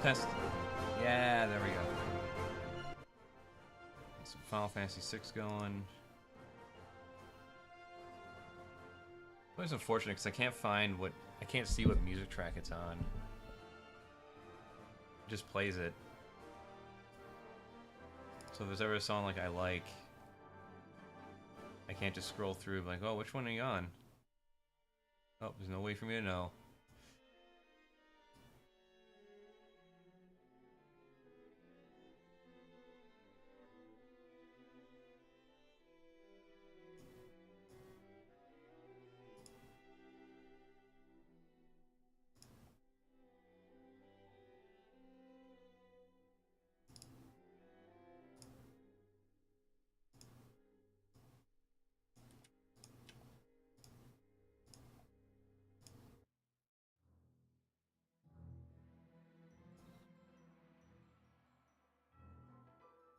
Test. Yeah, there we go. Get some Final Fantasy VI going. It's unfortunate because I can't find what I can't see what music track it's on. It just plays it. So if there's ever a song like I like, I can't just scroll through like, oh, which one are you on? Oh, there's no way for me to know.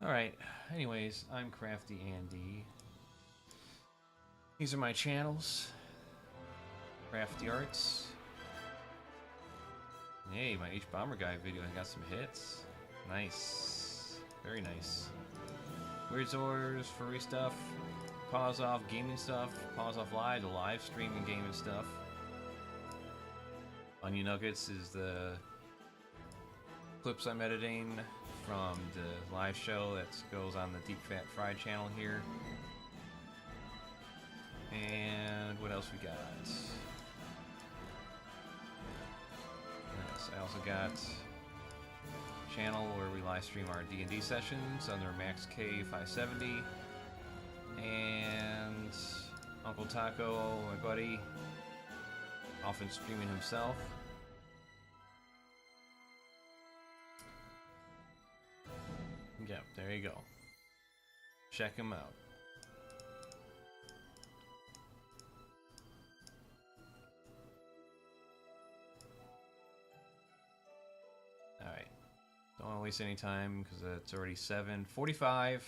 Alright, anyways, I'm CraftyAndy. These are my channels. CraftyARts. Hey, my H-Bomber Guy video got some hits. Nice. Very nice. WeirdZoRs, furry stuff. PawsOff, gaming stuff. PawsOff Live, the live streaming gaming stuff. Onion Nuggets is the clips I'm editing from the live show that goes on the Deep Fat Fried channel here. And what else we got? Yes, I also got a channel where we live stream our D&D sessions under Max K570. And Uncle Taco, my buddy, often streaming himself. Yeah, there you go. Check him out. Alright. Don't want to waste any time because it's already 7:45.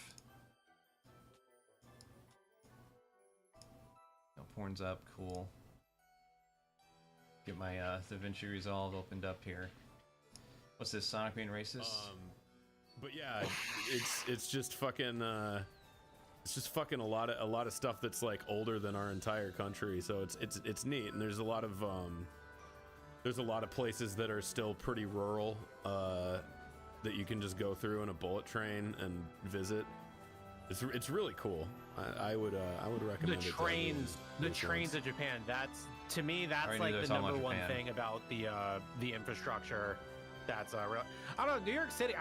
No porn's up, cool. Get my DaVinci Resolve opened up here. What's this, Sonic being racist? But yeah, it's just fucking a lot of stuff that's like older than our entire country. So it's neat, and there's a lot of places that are still pretty rural that you can just go through in a bullet train and visit. It's really cool. I would recommend the trains. The trains of Japan. That's to me. That's like the number one thing about the infrastructure. That's real. I don't know. New York City.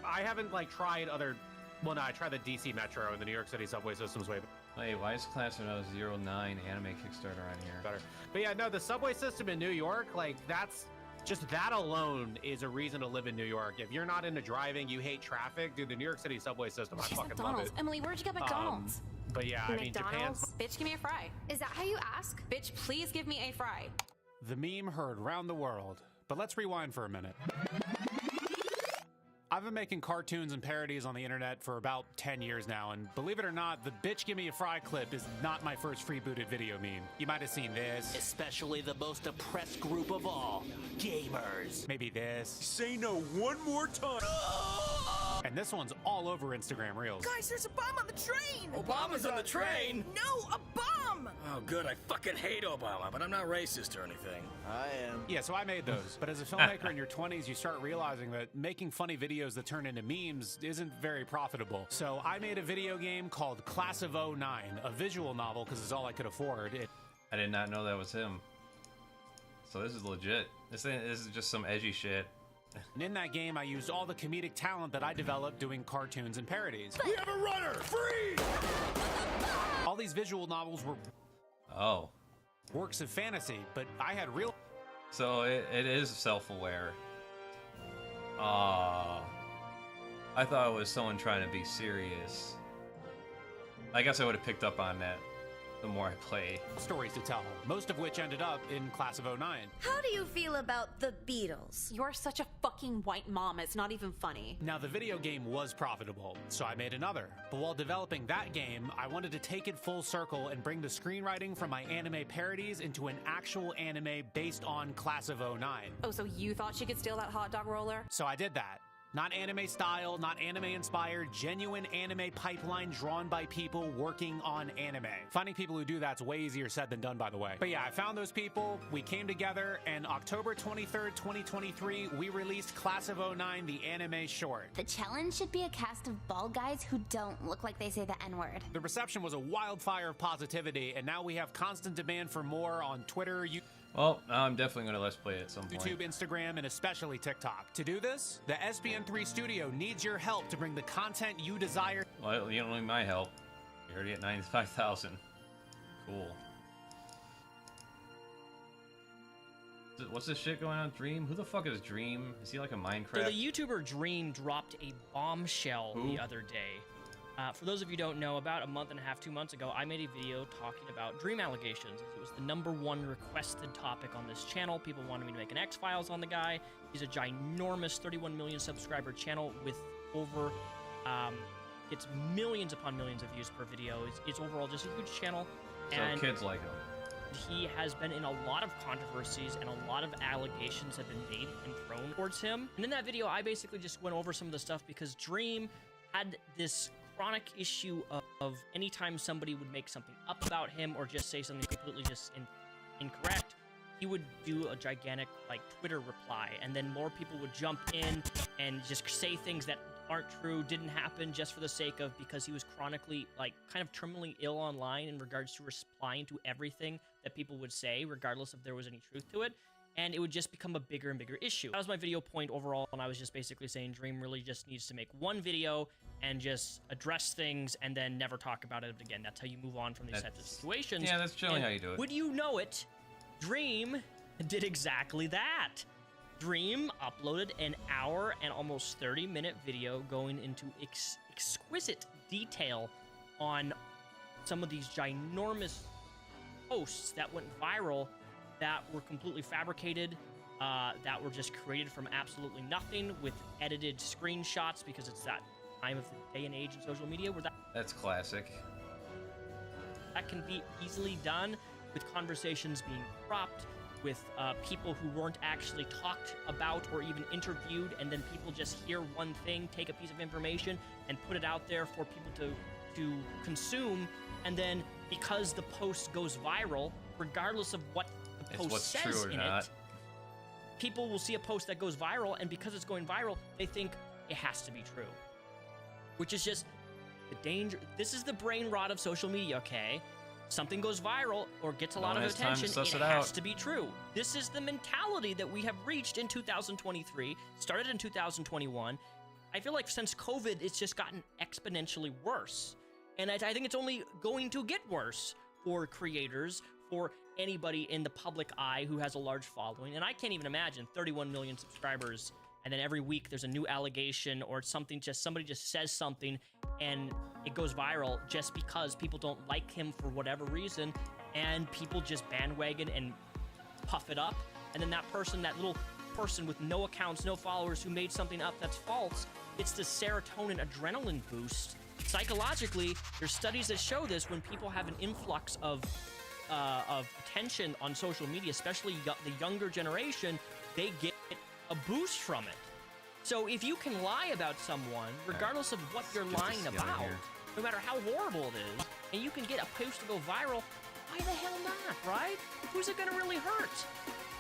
I haven't like tried other. Well, no, I tried the DC Metro and the New York City subway system's way Hey, why is Class of 09 anime Kickstarter on here? better. But yeah, no, the subway system in New York, like that's just that alone is a reason to live in New York. If you're not into driving, you hate traffic, dude. The New York City subway system, I fucking love it. Emily, where'd you get McDonald's? But yeah, I mean, Japan's. Bitch, give me a fry. Is that how you ask? Bitch, please give me a fry. The meme heard round the world. But let's rewind for a minute. I've been making cartoons and parodies on the internet for about 10 years now, and believe it or not, the bitch give me a fry clip is not my first free-booted video meme. You might have seen this. Especially the most oppressed group of all, gamers. Maybe this. Say no one more time. And this one's all over Instagram Reels. Guys, there's a bomb on the train! Obama's on the train? No, a bomb! Oh, good. I fucking hate Obama, but I'm not racist or anything. I am. Yeah, so I made those. But as a filmmaker in your 20s, you start realizing that making funny videos that turn into memes isn't very profitable. So I made a video game called Class of 09, a visual novel because it's all I could afford. I did not know that was him. So this is legit. This is just some edgy shit. And in that game, I used all the comedic talent that I developed doing cartoons and parodies. We have a runner! Freeze! All these visual novels were works of fantasy, but I had real... So it is self-aware. I thought it was someone trying to be serious. I guess I would have picked up on that. the more I play. Stories to tell, most of which ended up in Class of 09. How do you feel about the Beatles? You're such a fucking white mom. It's not even funny. Now, the video game was profitable, so I made another. But while developing that game, I wanted to take it full circle and bring the screenwriting from my anime parodies into an actual anime based on Class of 09. Oh, so you thought she could steal that hot dog roller? So I did that. Not anime style, not anime inspired, genuine anime pipeline drawn by people working on anime. Finding people who do that's way easier said than done, by the way. But yeah, I found those people, we came together, and October 23rd, 2023, we released Class of 09, the anime short. The challenge should be a cast of bald guys who don't look like they say the N-word. The reception was a wildfire of positivity, and now we have constant demand for more on Twitter, Well, I'm definitely going to Let's Play it at some point. YouTube, Instagram, and especially TikTok. To do this, the SPN3 Studio needs your help to bring the content you desire. Well, you don't need my help. You're already at 95,000. Cool. What's this shit going on, Dream? Who the fuck is Dream? Is he like a Minecraft? So the YouTuber Dream dropped a bombshell the other day. For those of you who don't know, about a month and a half, 2 months ago, I made a video talking about Dream allegations. It was the #1 requested topic on this channel. People wanted me to make an X-Files on the guy. He's a ginormous 31 million subscriber channel with over, it's millions upon millions of views per video. It's overall just a huge channel. So and kids like him. he has been in a lot of controversies and a lot of allegations have been made and thrown towards him. And in that video, I basically just went over some of the stuff because Dream had this chronic issue of anytime somebody would make something up about him or just say something completely just incorrect, he would do a gigantic like Twitter reply, and then more people would jump in and just say things that aren't true, didn't happen, just for the sake of, because he was chronically like kind of terminally ill online in regards to replying to everything that people would say, regardless if there was any truth to it. And it would just become a bigger and bigger issue. That was my video point overall, and I was just basically saying Dream really just needs to make one video and just address things and then never talk about it again. That's how you move on from these types of situations. Yeah, that's generally how you do it. Would you know it, Dream did exactly that. Dream uploaded an hour and almost 30-minute video going into exquisite detail on some of these ginormous posts that went viral that were completely fabricated, that were just created from absolutely nothing with edited screenshots, because it's that time of the day and age in social media where that's classic. That can be easily done with conversations being cropped, with people who weren't actually talked about or even interviewed, and then people just hear one thing, take a piece of information, and put it out there for people to consume, and then because the post goes viral, regardless of what the post says in it, people will see a post that goes viral, and because it's going viral, they think it has to be true. Which is just the danger. This is the brain rot of social media, okay? Something goes viral or gets a lot of attention, it has to be true. This is the mentality that we have reached in 2023, started in 2021. I feel like since COVID, it's just gotten exponentially worse. And I think it's only going to get worse for creators, for anybody in the public eye who has a large following. And I can't even imagine 31 million subscribers, and then every week there's a new allegation or something, just somebody just says something and it goes viral just because people don't like him for whatever reason, and people just bandwagon and puff it up. And then that person, that little person with no accounts, no followers, who made something up that's false, it's the serotonin adrenaline boost. Psychologically, there's studies that show this. When people have an influx of attention on social media, especially the younger generation, they get a boost from it. So if you can lie about someone, regardless of what you're lying about, no matter how horrible it is, and you can get a post to go viral, why the hell not, right? Who's it gonna really hurt?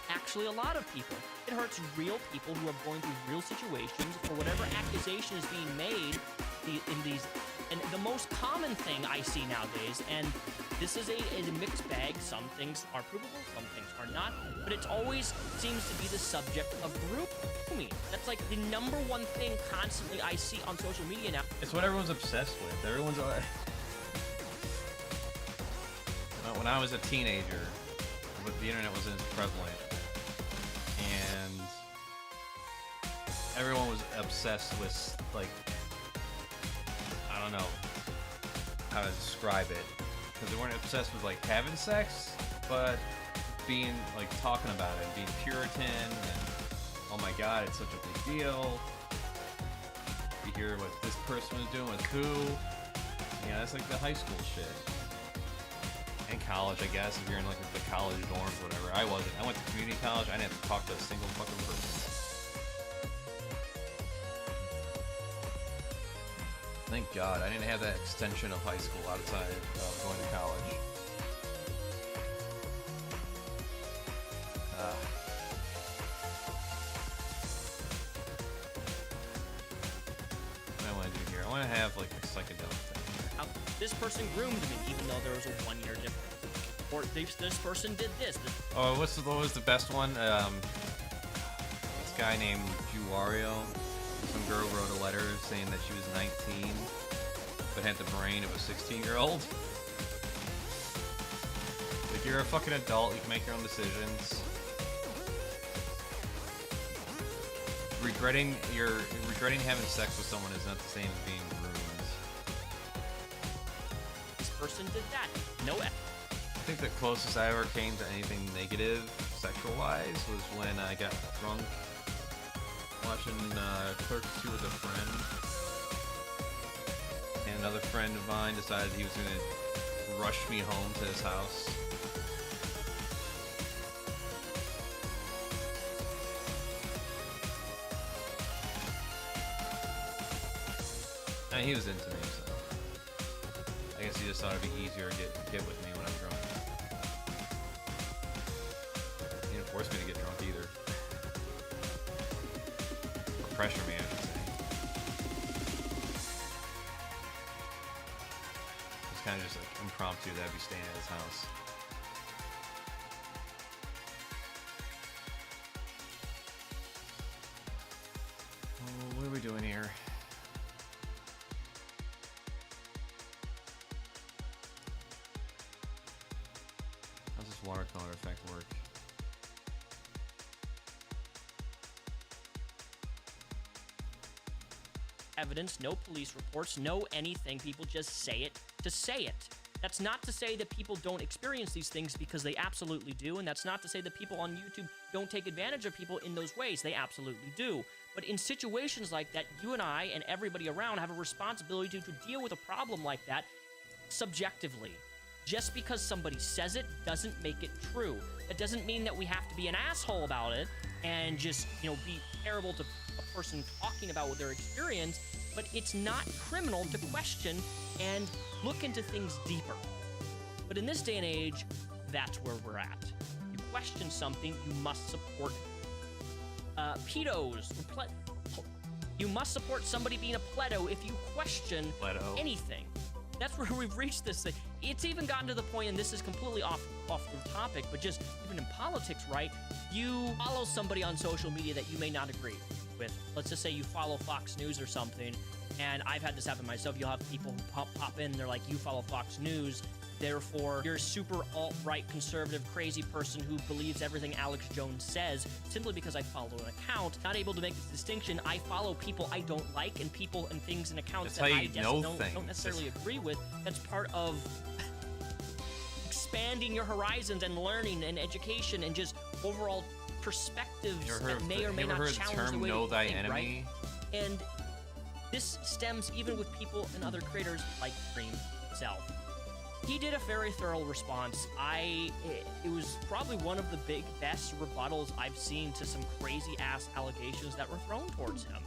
Actually, a lot of people. It hurts real people who are going through real situations for whatever accusation is being made in these. And the most common thing I see nowadays, and this is a mixed bag, some things are provable, some things are not, but it always seems to be the subject of grooming. That's like the #1 thing constantly I see on social media now. It's what everyone's obsessed with. Everyone's... When I was a teenager, the internet wasn't as prevalent, and everyone was obsessed with, like, I don't know how to describe it. because they weren't obsessed with like having sex, but being like talking about it, being Puritan, and oh my god, it's such a big deal. You hear what this person was doing with who. Yeah, that's like the high school shit. And college, I guess, if you're in like the college dorms, whatever. I wasn't. I went to community college. I didn't have to talk to a single fucking person. Thank God, I didn't have that extension of high school outside of going to college. What do I want to do here? I want to have like a psychedelic thing here. This person groomed me, even though there was a 1-year difference. Or this person did this. Oh, what was the best one? This guy named Juwario. Some girl wrote a letter saying that she was 19, but had the brain of a 16-year-old. Like, you're a fucking adult, you can make your own decisions. Regretting having sex with someone is not the same as being groomed. This person did that. No. I think the closest I ever came to anything negative, sexual-wise, was when I got drunk watching Clerks 2 with a friend. And another friend of mine decided he was going to rush me home to his house. And he was into me, so I guess he just thought it'd be easier to get with me when I'm drunk. He didn't force me to get drunk either. Or pressure me, I should say. It's kind of just like impromptu that I'd be staying at his house. Oh, what are we doing here? Watercolor effect work. Evidence, no police reports, no anything. People just say it to say it. That's not to say that people don't experience these things, because they absolutely do, and that's not to say that people on YouTube don't take advantage of people in those ways. They absolutely do. But in situations like that, you and I and everybody around have a responsibility to deal with a problem like that subjectively. Just because somebody says it doesn't make it true. It doesn't mean that we have to be an asshole about it and just, be terrible to a person talking about their experience, but it's not criminal to question and look into things deeper. But in this day and age, that's where we're at. You question something, you must support pedos. You must support somebody being a pledo if you question anything. That's where we've reached this thing. It's even gotten to the point, and this is completely off the topic, but just even in politics, right? You follow somebody on social media that you may not agree with. Let's just say you follow Fox News or something, and I've had this happen myself. You'll have people who pop in, and they're like, you follow Fox News, therefore you're a super alt-right conservative crazy person who believes everything Alex Jones says simply because I follow an account. Not able to make this distinction. I follow people I don't like and people and things and accounts that I don't necessarily agree with. That's part of expanding your horizons and learning and education and just overall perspectives that may or may not challenge the way you think, enemy? Right? And this stems even with people and other creators like Cream himself. He did a very thorough response. It was probably one of the best rebuttals I've seen to some crazy-ass allegations that were thrown towards him.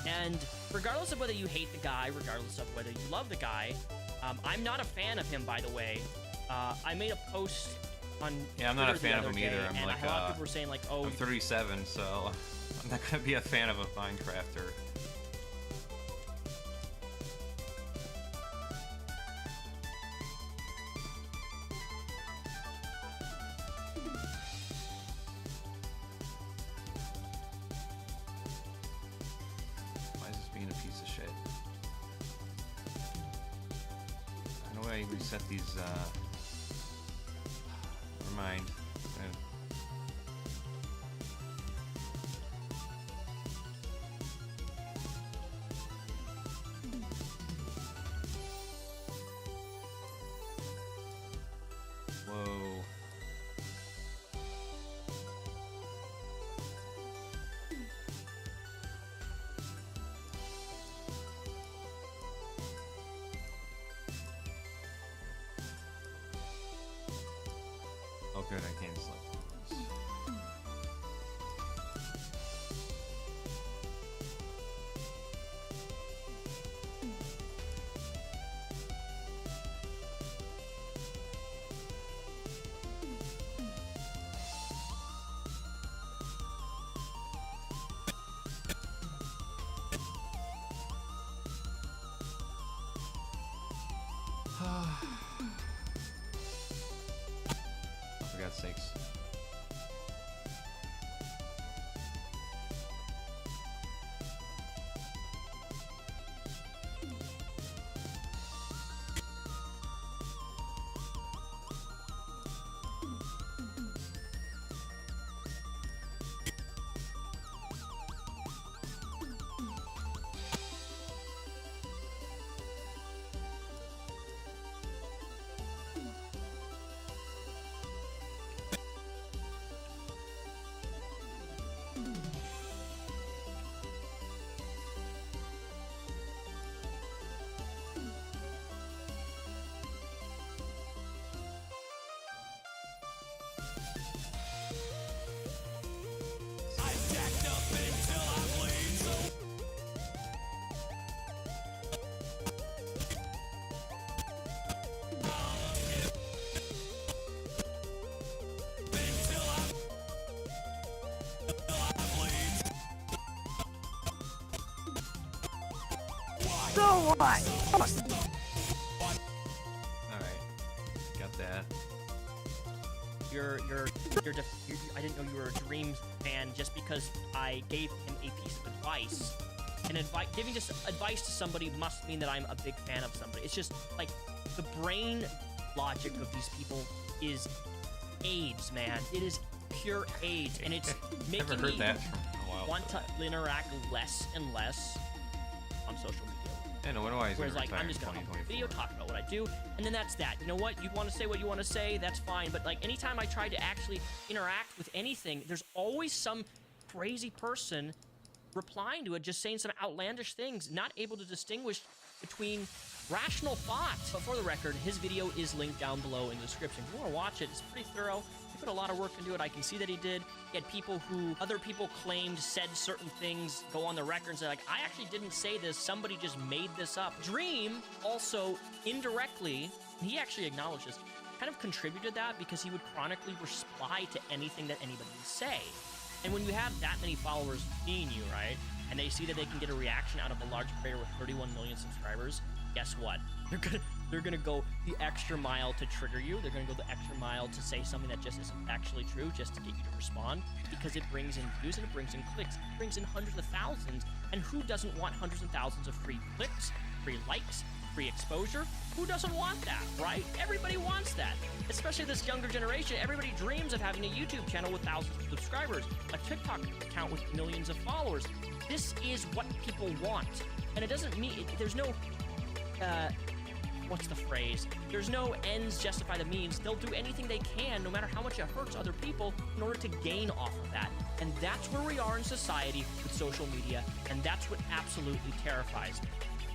And regardless of whether you hate the guy, regardless of whether you love the guy, I'm not a fan of him, by the way. I made a post on Twitter I'm not a fan of him either. And a lot of people were saying, like, oh... I'm 37, so I'm not going to be a fan of a Minecrafter. Reset these, never mind. Oh good, I can't select those. For God's sakes. So what? Alright. Got that. I didn't know you were a Dreams fan just because I gave him a piece of advice. And giving just advice to somebody must mean that I'm a big fan of somebody. It's just like the brain logic of these people is AIDS, man. It is pure AIDS, and it's making Never heard me that from a while. want to interact less and less on social media. I know, what do I do? Whereas, like, I'm just gonna upload a video, talk about what I do, and then that's that. You know what? You want to say what you want to say, that's fine. But, like, anytime I try to actually interact with anything, there's always some crazy person replying to it, just saying some outlandish things, not able to distinguish between rational thought. But for the record, his video is linked down below in the description. If you want to watch it, it's pretty thorough. He put a lot of work into it. I can see that he did. He had people who other people claimed said certain things go on the record and say, like, I actually didn't say this. Somebody just made this up. Dream also indirectly, he actually acknowledged this, kind of contributed that because he would chronically reply to anything that anybody would say. And when you have that many followers seeing you, right, and they see that they can get a reaction out of a large creator with 31 million subscribers, guess what? They're gonna go the extra mile to trigger you. They're gonna go the extra mile to say something that just isn't actually true, just to get you to respond, because it brings in views and it brings in clicks. It brings in hundreds of thousands. And who doesn't want hundreds of thousands of free clicks, free likes, free exposure? Who doesn't want that, right? Everybody wants that. Especially this younger generation. Everybody dreams of having a YouTube channel with thousands of subscribers, a TikTok account with millions of followers. This is what people want. And it doesn't mean, there's no, what's the phrase? There's no ends justify the means. They'll do anything they can, no matter how much it hurts other people, in order to gain off of that. And that's where we are in society with social media, and that's what absolutely terrifies me.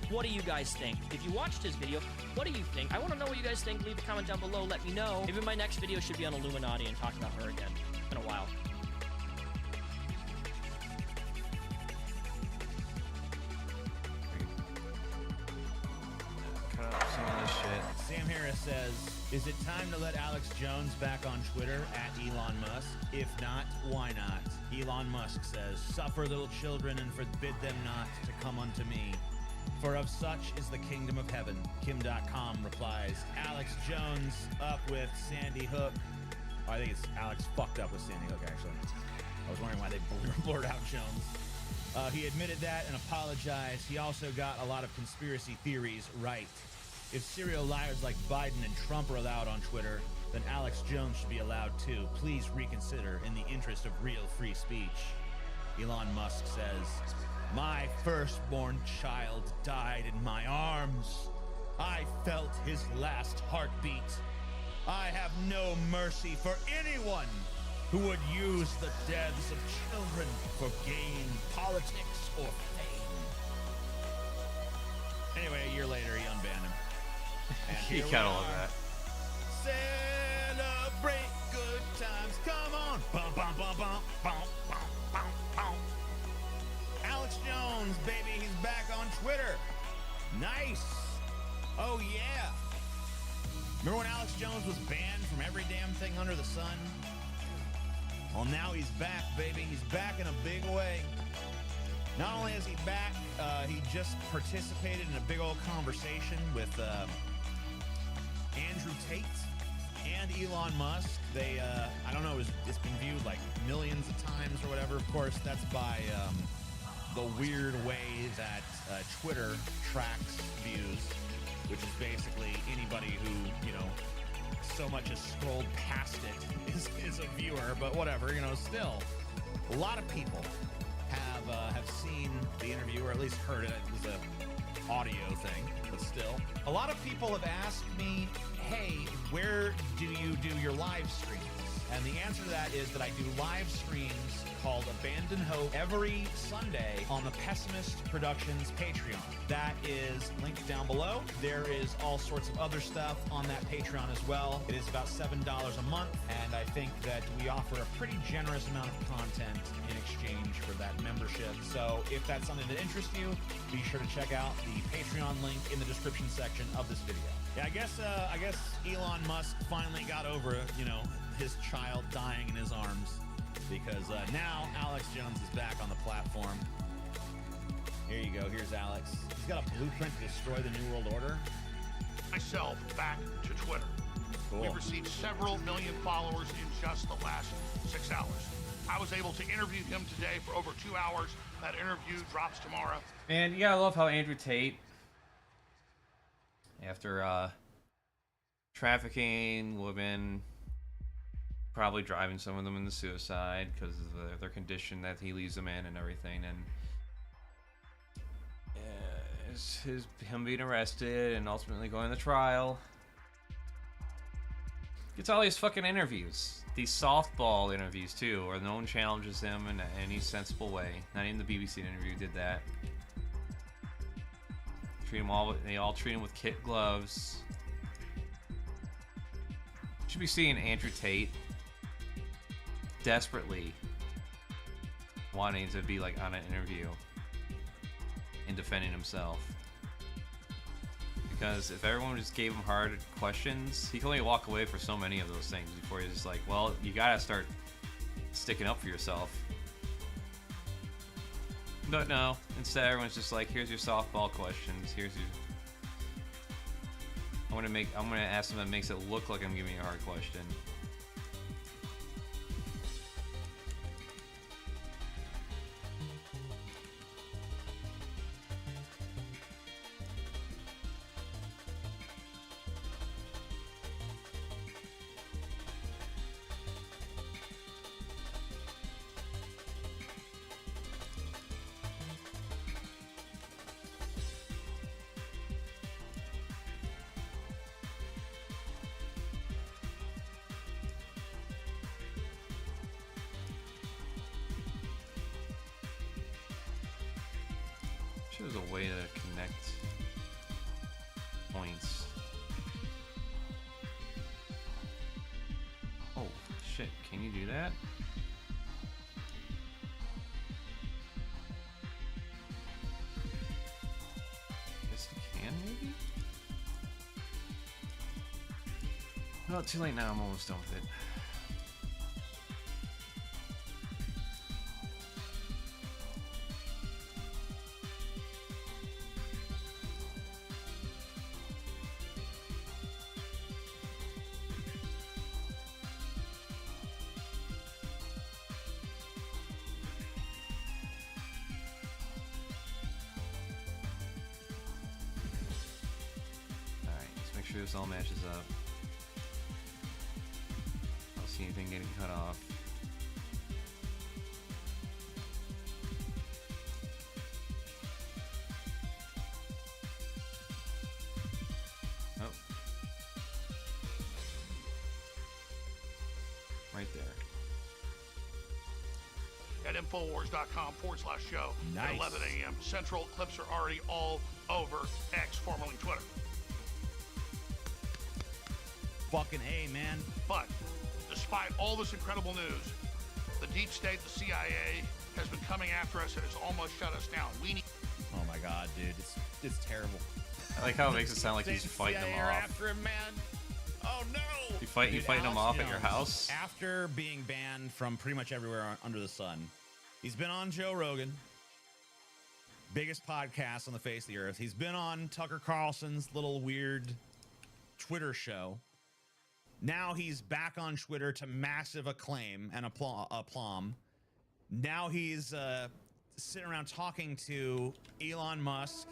What do you guys think? If you watched his video, what do you think? I want to know what you guys think. Leave a comment down below. Let me know. Maybe my next video should be on Illuminati and talk about her again. It's been a while. Cut up some of this shit. Sam Harris says, is it time to let Alex Jones back on Twitter at Elon Musk? If not, why not? Elon Musk says, suffer little children and forbid them not to come unto me. For of such is the kingdom of heaven. Kim.com replies, Alex Jones up with Sandy Hook. Oh, I think it's Alex fucked up with Sandy Hook, actually. I was wondering why they blurred out Jones. He admitted that and apologized. He also got a lot of conspiracy theories right. If serial liars like Biden and Trump are allowed on Twitter, then Alex Jones should be allowed too. Please reconsider in the interest of real free speech. Elon Musk says, my firstborn child died in my arms. I felt his last heartbeat. I have no mercy for anyone who would use the deaths of children for gain, politics, or fame. Anyway, a year later, he unbanned him. And You gotta love that. Celebrate good Nice. Oh, yeah. Remember when Alex Jones was banned from every damn thing under the sun? Well, now he's back, baby. He's back in a big way. Not only is he back, he just participated in a big old conversation with Andrew Tate and Elon Musk. They, I don't know, it's been viewed like millions of times or whatever. Of course, that's by the weird way that Twitter tracks views, which is basically anybody who, you know, so much as scrolled past it is a viewer, but whatever, you know, still, a lot of people have seen the interview, or at least heard it. It was a audio thing, but still. A lot of people have asked me, hey, where do you do your live streams? And the answer to that is that I do live streams called Abandon Hope every Sunday on the Pessimist Productions Patreon. That is linked down below. There is all sorts of other stuff on that Patreon as well. It is about $7 a month, and I think that we offer a pretty generous amount of content in exchange for that membership. So if that's something that interests you, be sure to check out the Patreon link in the description section of this video. Yeah, I guess Elon Musk finally got over, you know, his child dying in his arms, because now Alex Jones is back on the platform. Here you go. Here's Alex. He's got a blueprint to destroy the New World Order. Myself back to Twitter. Cool. We've received several million followers in just the last 6 hours. I was able to interview him today for over 2 hours. That interview drops tomorrow. Man, you gotta love how Andrew Tate, after trafficking women, probably driving some of them into suicide because of their condition that he leaves them in and everything, and him being arrested and ultimately going to trial, gets all these fucking interviews, these softball interviews too, where no one challenges him in any sensible way. Not even the BBC interview did that. They all treat him with kid gloves. Should be seeing Andrew Tate desperately wanting to be like on an interview and defending himself, because if everyone just gave him hard questions, he can only walk away for so many of those things before he's just like, well, you gotta start sticking up for yourself. But no, instead everyone's just like, here's your softball questions, here's your, I'm gonna ask something that makes it look like I'm giving you a hard question. There's a way to connect points. Oh shit, can you do that? Guess you can, maybe? Oh, too late now, I'm almost done with it. Make sure this all matches up. I don't see anything getting cut off. Oh. Right there. At Infowars.com/show Nice. at 11 a.m. Central. Clips are already all over X, formerly Twitter. Fucking A, man. But despite all this incredible news, the deep state, the CIA, has been coming after us and has almost shut us down. We need... Oh my god, dude, it's terrible. I like how it makes it sound like he's fighting them off. After him, man. Oh no! You fighting them off at your house? After being banned from pretty much everywhere under the sun, he's been on Joe Rogan, biggest podcast on the face of the earth. He's been on Tucker Carlson's little weird Twitter show. Now he's back on Twitter to massive acclaim and aplomb. Now he's sitting around talking to Elon Musk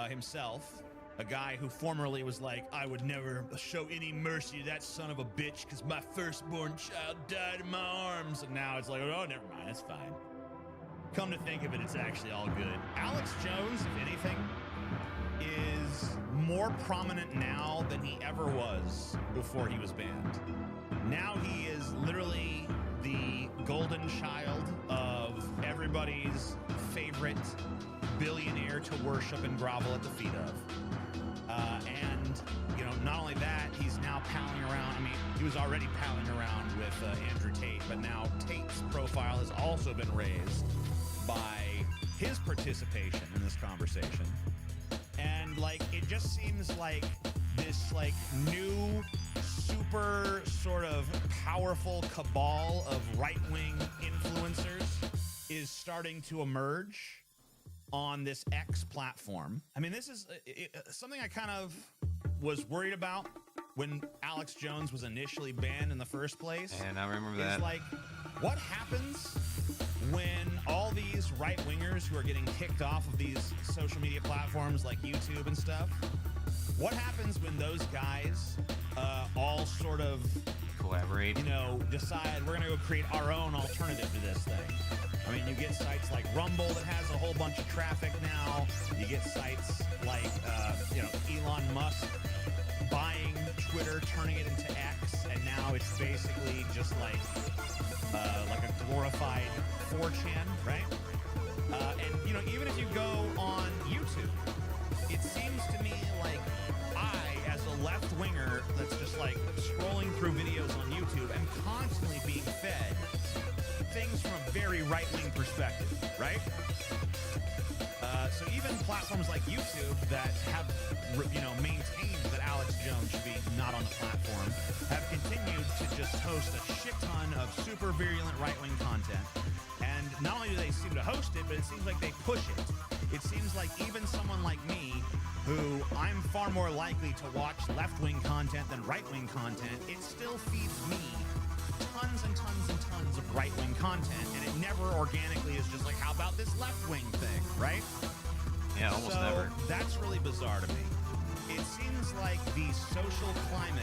himself, a guy who formerly was like, I would never show any mercy to that son of a bitch because my firstborn child died in my arms. And now it's like, oh, never mind, it's fine. Come to think of it, it's actually all good. Alex Jones, if anything, is more prominent now than he ever was before he was banned. Now he is literally the golden child of everybody's favorite billionaire to worship and grovel at the feet of. And, you know, not only that, he's now palling around. I mean, he was already palling around with Andrew Tate, but now Tate's profile has also been raised by his participation in this conversation. And, like, it just seems like this, like, new, super sort of powerful cabal of right-wing influencers is starting to emerge on this X platform. I mean, this is something I kind of was worried about when Alex Jones was initially banned in the first place. And I remember that. It's like, what happens when all these right-wingers who are getting kicked off of these social media platforms like YouTube and stuff, what happens when those guys all sort of collaborate, you know, decide we're gonna go create our own alternative to this thing? I mean, you get sites like Rumble that has a whole bunch of traffic now. You get sites like, you know, Elon Musk buying Twitter, turning it into X, and now it's basically just like a glorified 4chan, right? And, you know, even if you go on YouTube, it seems to me like I, as a left-winger that's just like scrolling through videos on YouTube, am constantly being fed things from a very right-wing perspective, right? So even platforms like YouTube that have, you know, maintained that Alex Jones should be not on the platform have continued to just host a shit ton of super virulent right-wing content. And not only do they seem to host it, but it seems like they push it. It seems like even someone like me, who I'm far more likely to watch left-wing content than right-wing content, it still feeds me tons and tons and tons of right-wing content, and it never organically is just like, how about this left-wing thing, right? Yeah, almost so never. That's really bizarre to me. It seems like the social climate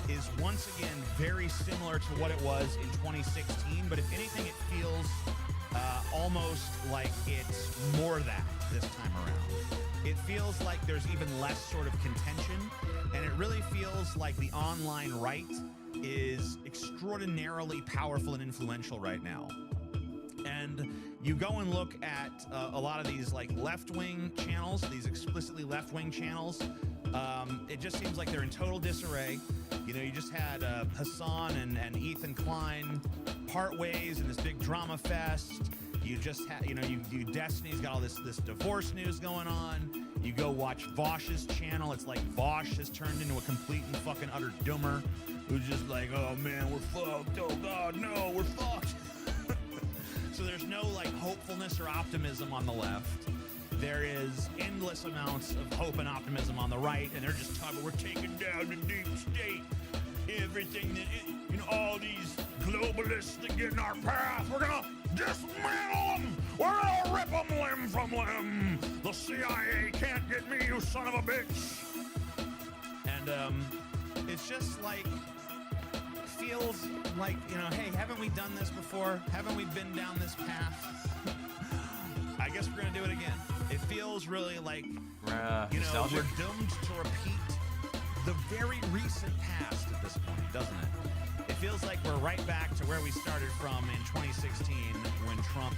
is once again very similar to what it was in 2016, but if anything, it feels almost like it's more that this time around. It feels like there's even less sort of contention, and it really feels like the online right is extraordinarily powerful and influential right now. And you go and look at a lot of these like left-wing channels, these explicitly left-wing channels, it just seems like they're in total disarray. You know, you just had Hassan and Ethan Klein part ways in this big drama fest. You just had, you know, you Destiny's got all this divorce news going on. You go watch Vosh's channel. It's like Vosh has turned into a complete and fucking utter doomer who's just like, oh man, we're fucked. Oh God, no, we're fucked. So there's no like hopefulness or optimism on the left. There is endless amounts of hope and optimism on the right, and they're just talking, we're taking down the deep state. Everything that, you know, all these globalists that get in our path, we're gonna dismantle them. We're gonna rip them limb from limb. The CIA can't get me, you son of a bitch. And it's just like, feels like, you know, hey, haven't we done this before? Haven't we been down this path? I guess we're gonna do it again. It feels really like, you know, nostalgic. we're doomed to repeat the very recent past at this point, doesn't it? It feels like we're right back to where we started from in 2016 when Trump,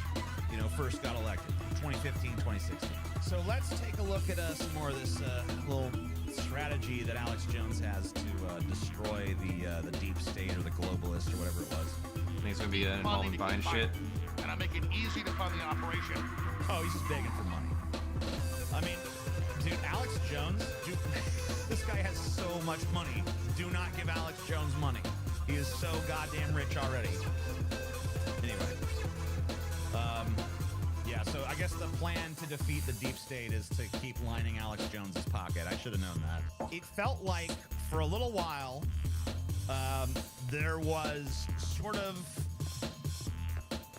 you know, first got elected. 2015, 2016. So let's take a look at some more of this little strategy that Alex Jones has to destroy the deep state or the globalists or whatever it was. I think it's gonna be involving buying shit. And I make it easy to fund the operation. Oh, he's just begging for money. I mean, dude, Alex Jones, dude, this guy has so much money. Do not give Alex Jones money. He is so goddamn rich already. Anyway. Yeah, so I guess the plan to defeat the deep state is to keep lining Alex Jones's pocket. I should have known that. It felt like, for a little while, there was sort of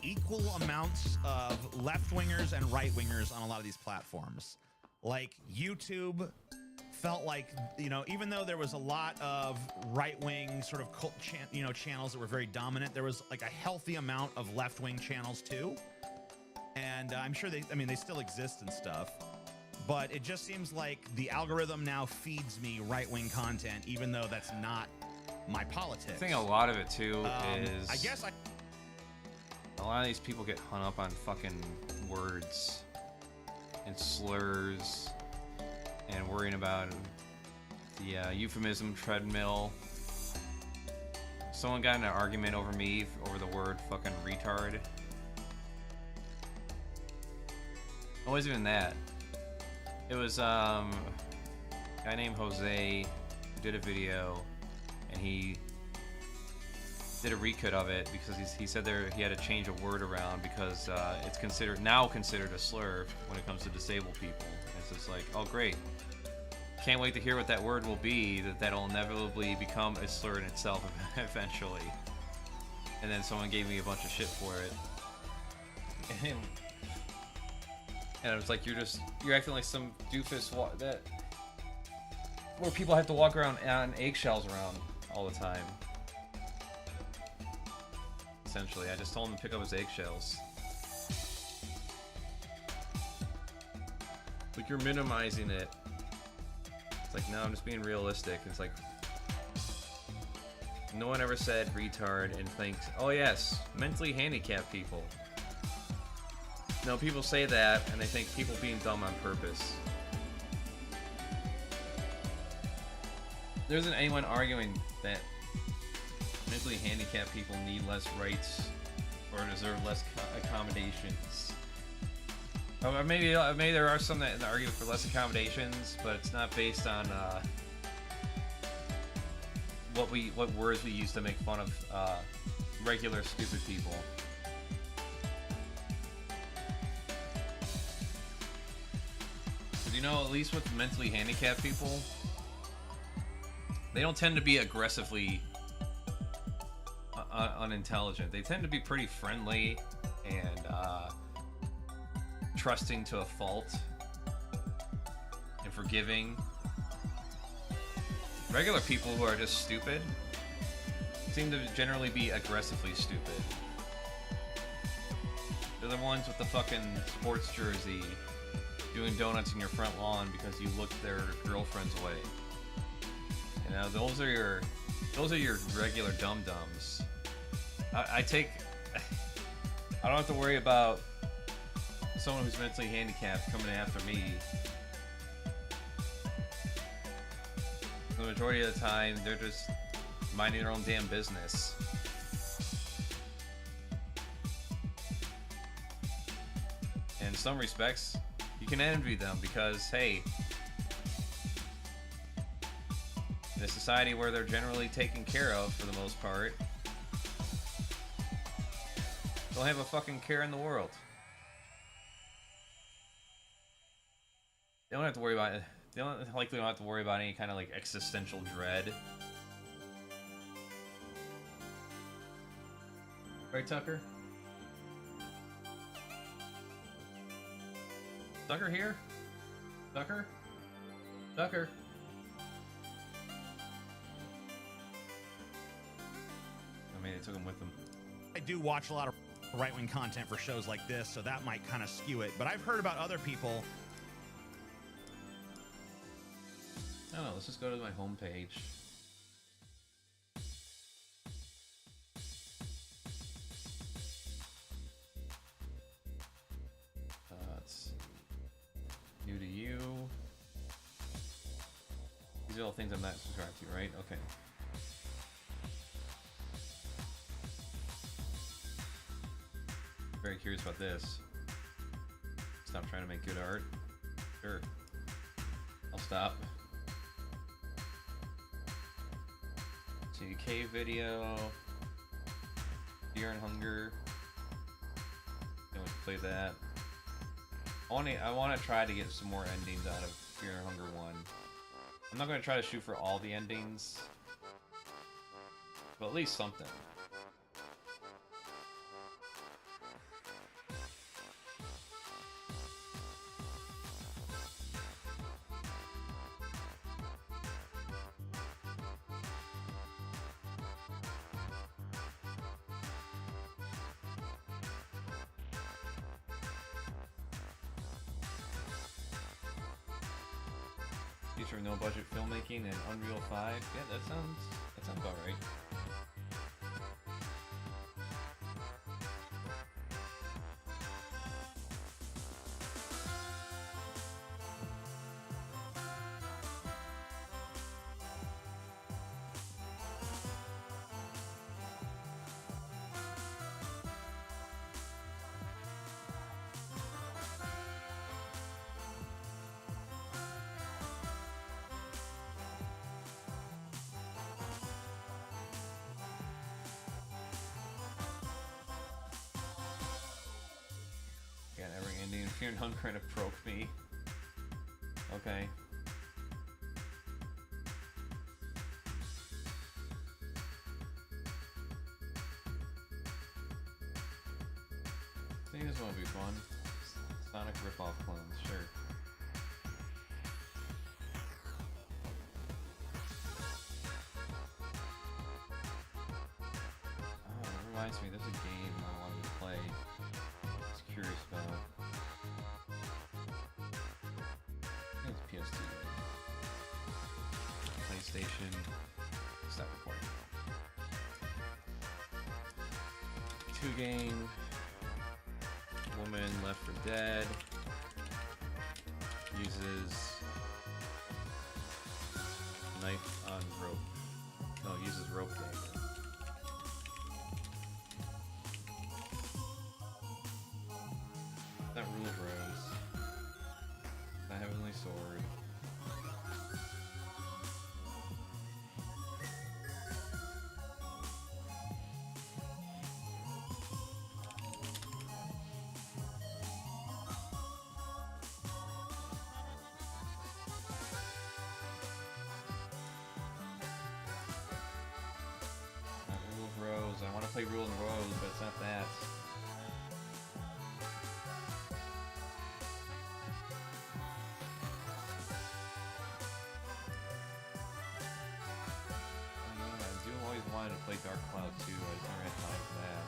equal amounts of left-wingers and right-wingers on a lot of these platforms. Like, YouTube felt like, you know, even though there was a lot of right-wing sort of cult channels that were very dominant, there was like a healthy amount of left-wing channels too. And I'm sure they still exist and stuff, but it just seems like the algorithm now feeds me right-wing content, even though that's not my politics. I think a lot of it too is, I guess a lot of these people get hung up on fucking words and slurs and worrying about the euphemism treadmill. Someone got in an argument over me over the word fucking retard. It wasn't even that. It was a guy named Jose who did a video, and he did a recut of it because he said he had to change a word around because it's considered a slur when it comes to disabled people. And it's just like, oh great, can't wait to hear what that word will be. That'll inevitably become a slur in itself eventually. And then someone gave me a bunch of shit for it. And it was like, you're acting like some doofus where people have to walk around on eggshells around all the time. Essentially, I just told him to pick up his eggshells. Like, you're minimizing it. It's like, no, I'm just being realistic. It's like, no one ever said retard and thinks, oh yes, mentally handicapped people. No, people say that, and they think people being dumb on purpose. There isn't anyone arguing that mentally handicapped people need less rights or deserve less accommodations. Maybe there are some that argue for less accommodations, but it's not based on what words we use to make fun of regular stupid people. You know, at least with mentally handicapped people, they don't tend to be aggressively unintelligent. They tend to be pretty friendly and trusting to a fault and forgiving. Regular people who are just stupid seem to generally be aggressively stupid. They're the ones with the fucking sports jersey doing donuts in your front lawn because you looked their girlfriends away. You know, those are your regular dum-dums. I don't have to worry about someone who's mentally handicapped coming after me. The majority of the time, they're just minding their own damn business. In some respects, you can envy them because, hey, in a society where they're generally taken care of for the most part, don't have a fucking care in the world. They don't have to worry about it. They don't have to worry about any kind of like existential dread. Right, Tucker? Tucker here? Tucker? Tucker? I mean, they took him with them. I do watch a lot of right-wing content for shows like this, so that might kind of skew it. But I've heard about other people. I don't know, let's just go to my homepage. It's new to you. These are all things I'm not subscribed to, right? Okay. Very curious about this. Stop trying to make good art. Sure. I'll stop. See, cave video. Fear and Hunger. You know, play that. I want to try to get some more endings out of Fear and Hunger 1. I'm not going to try to shoot for all the endings, but at least something. Feature no budget filmmaking and Unreal 5. Yeah, that sounds about right. Fear and Hunger kind of broke me. Okay. I think this one will be fun. Sonic ripoff clones, sure. Oh, it reminds me, there's a game I wanted to play. I was curious about. PS2. PlayStation. Stop recording. 2 game. Woman left for dead. Uses knife on rope. No, uses rope dagger. That Rule of Rose. The Heavenly Sword. Rule of Rose. I want to play Rule of Rose, but it's not that. Wanted to play Dark Cloud 2, I just never had time for that.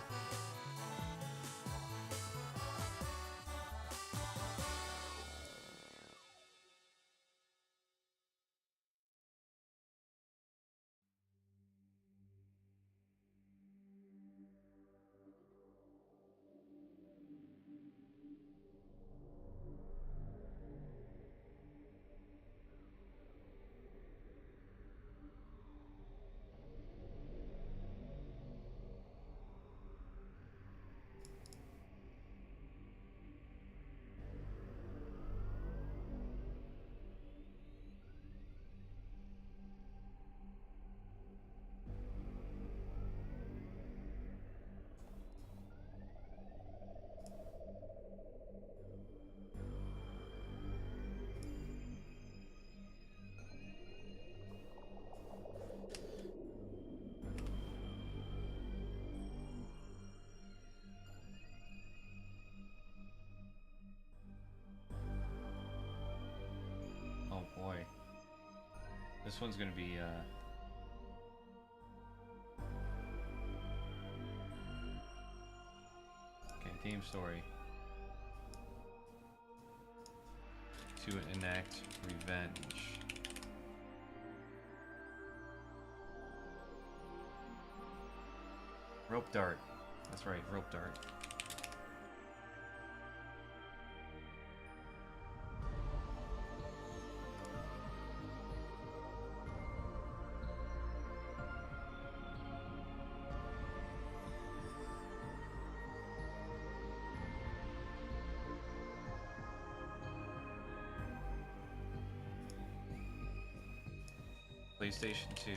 Oh boy. This one's gonna be, okay, theme story. To enact revenge. Rope dart. That's right, rope dart. PlayStation 2.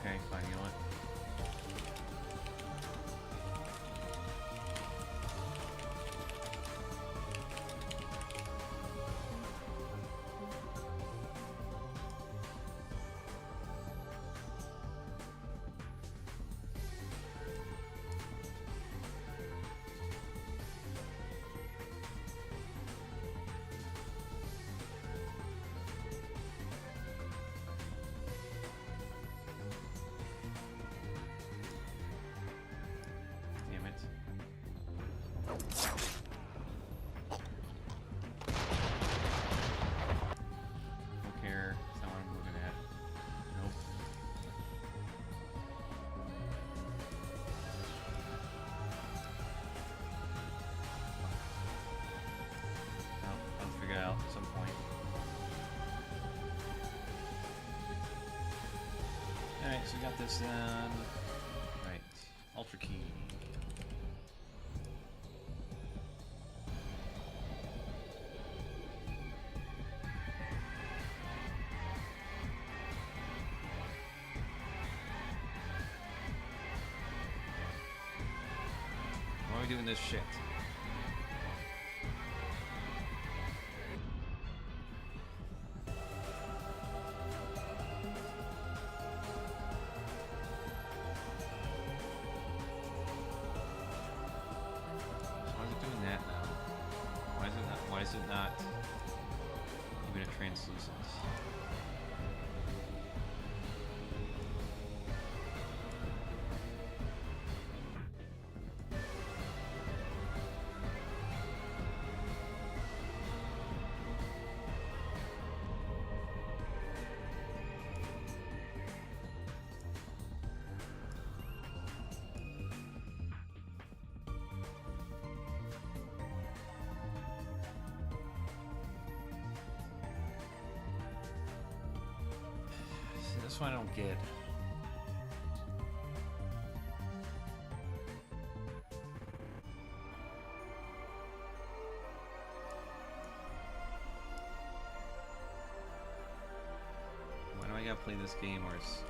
Okay, fine, you know what? Damn it. Don't care. That's not what I'm looking at. Nope. I'll figure it out at some point. Alright, so we got this done. Right. Ultra key. Why are we doing this shit? Why is it doing that now? Why is it not even a translucent? See, this one I don't get. Why do I gotta play this game where it's...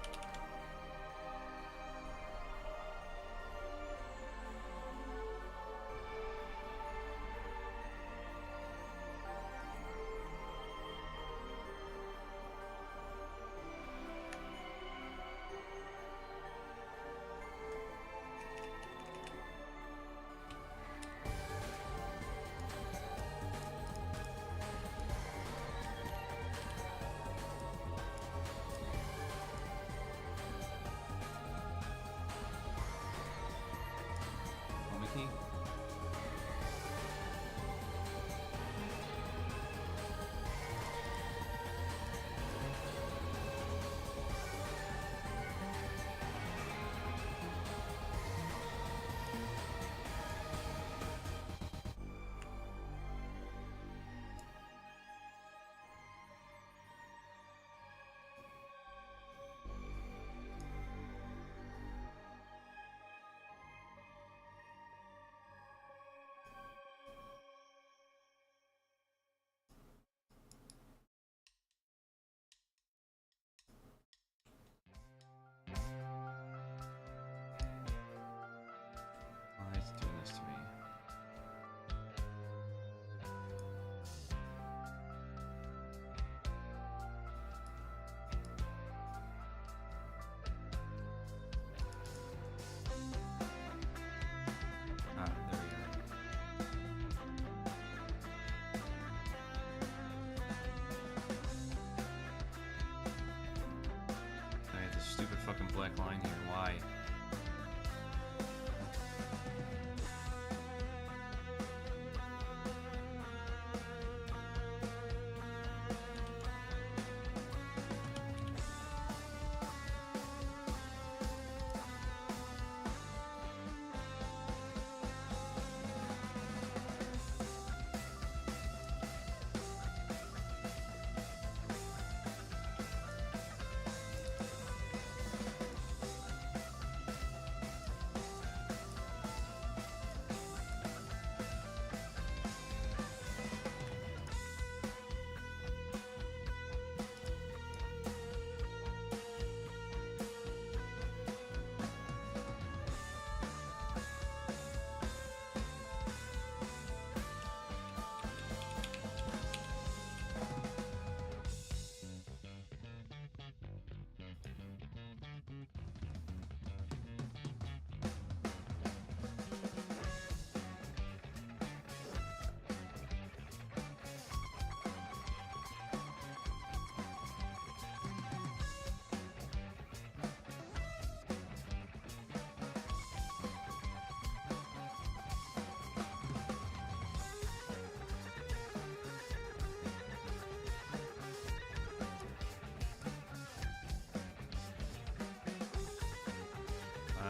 why.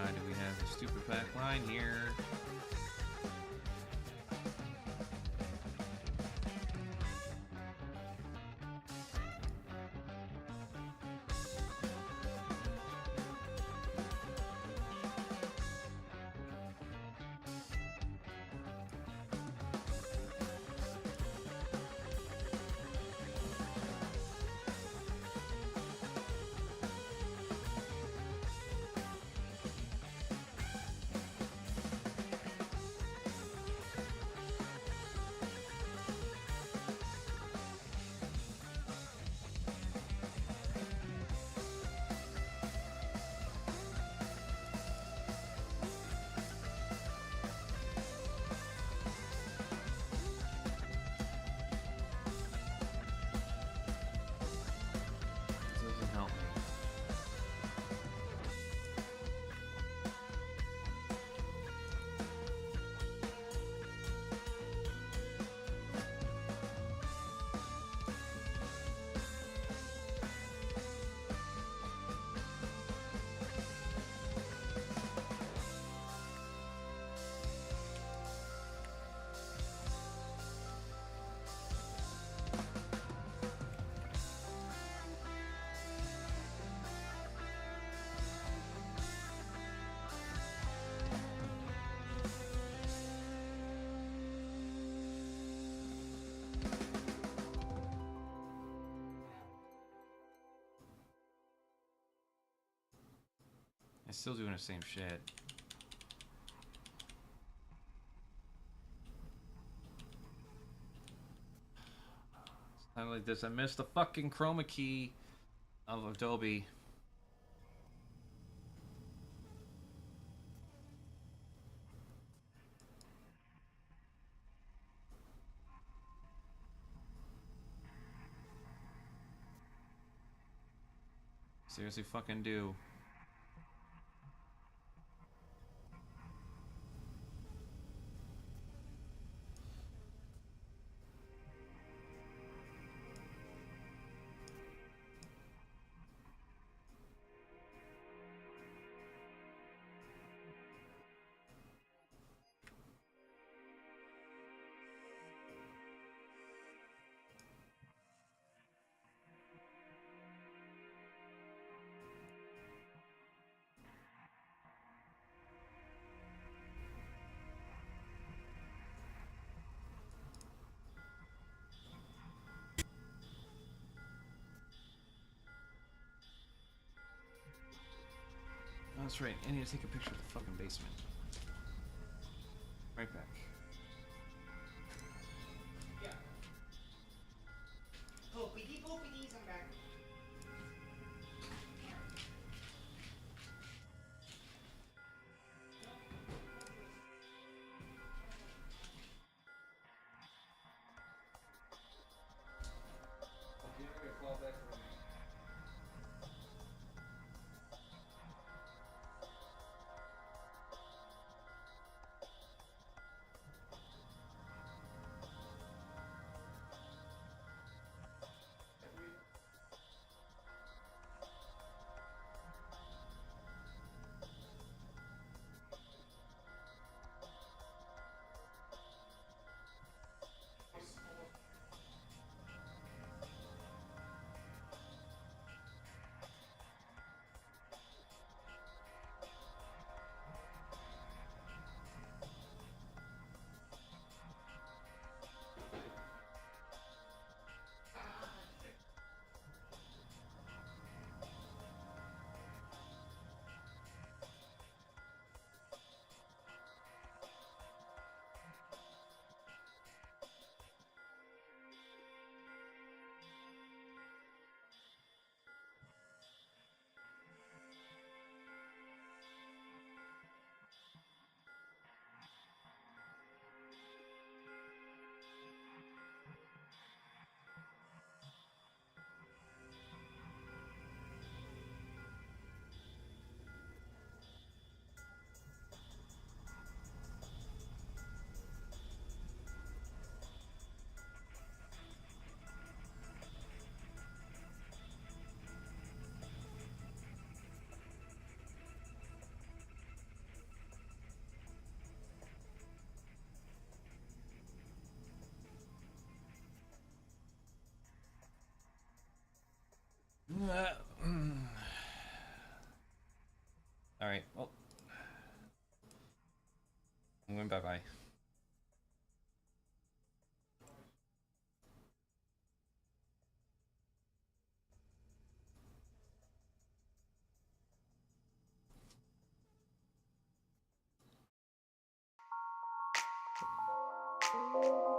Do we have a stupid back line here? It's still doing the same shit. It's not like this. I missed the fucking chroma key of Adobe. Seriously fucking do. That's right, I need to take a picture of the fucking basement. Right back. Yeah. Hoopity poopities, I'm back. much.